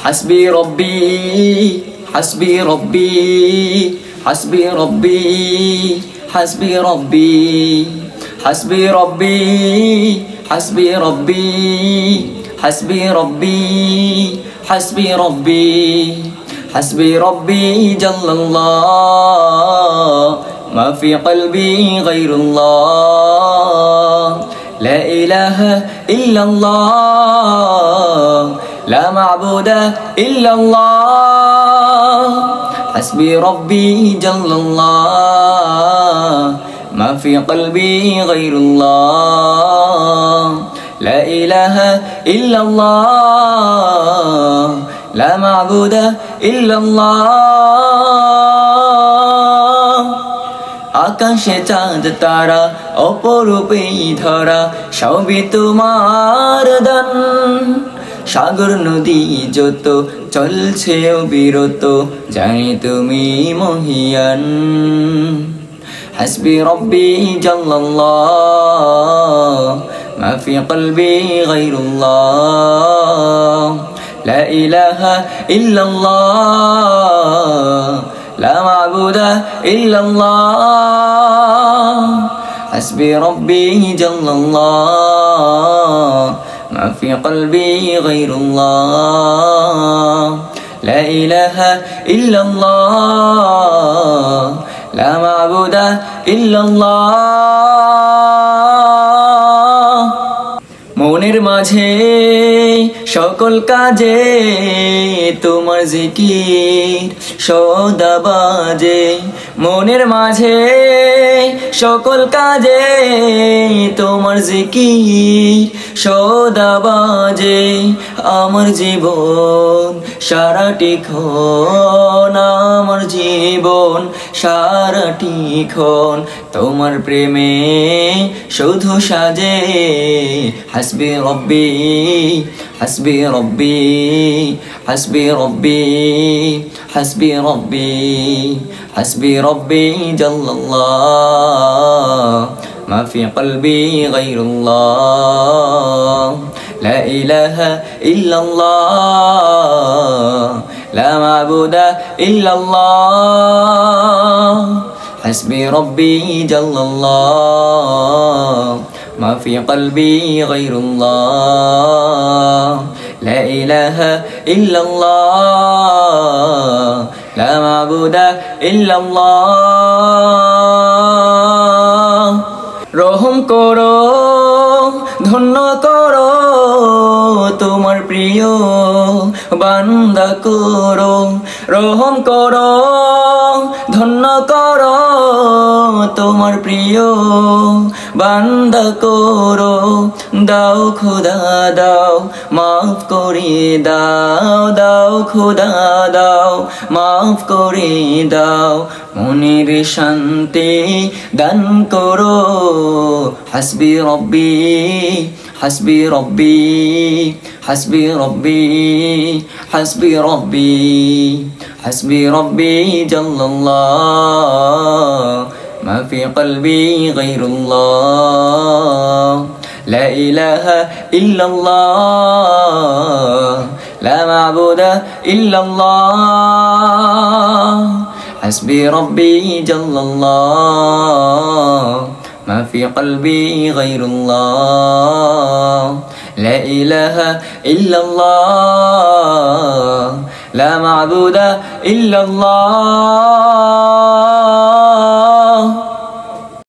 حسبي ربي حسبي ربي حسبي ربي حسبي ربي حسبي ربي حسبي ربي حسبي ربي حسبي ربي حسبي ربي جل الله ما في قلبي غير الله لا إله إلا الله لا معبود إلا الله حسبي ربي جل الله ما في قلبي غير الله لا إله إلا الله لا معبود إلا الله আকাশে চাঁদ তারা অপরূপেই ধরা সবই তোমার দান সাগর নদী যত চলছে অবিরত জানি তুমি মহিয়ান হাসবি রব্বি জাল্লাল্লাহ মা ফি কলবি গায়রুল্লাহ লা ইলাহা ইল্লাল্লাহ لا معبود إلا الله حسبي ربي جل الله ما في قلبي غير الله لا إله إلا الله لا معبود إلا الله মনের মাঝে সকল কাজে তোমার জিকির সদা বাজে মনের মাঝে সকল কাজে তোমার জিকির সদা বাজে আমার জীবন সারাটি ক্ষণ আমার জীবন সারাটি ক্ষণ তোমার প্রেমে শুধু সাজে حسبي ربي حسبي ربي حسبي ربي حسبي ربي حسبي ربي جل الله ما في قلبي غير الله لا إله إلا الله لا معبود إلا الله حسبي ربي جل الله ما في قلبي غير الله لا إله إلا الله لا معبود إلا الله রহম করো ধন্য করো তোমার প্রিয় বান্দা করো রহম করো ধন্য করো তোমার প্রিয় বান্দা করো দাও খোদা দাও মাফ করে দাও দাও খোদা দাও মাফ করে দাও মনের শান্তি দান করো হাসবি রব্বি হাসবি রব্বি হাসবি রব্বি হাসবি রব্বি হাসবি রব্বি জাল্লাল্লাহ ما في قلبي غير الله لا إله إلا الله لا معبود إلا الله حسبي ربي جل الله ما في قلبي غير الله لا إله إلا الله لا معبود إلا الله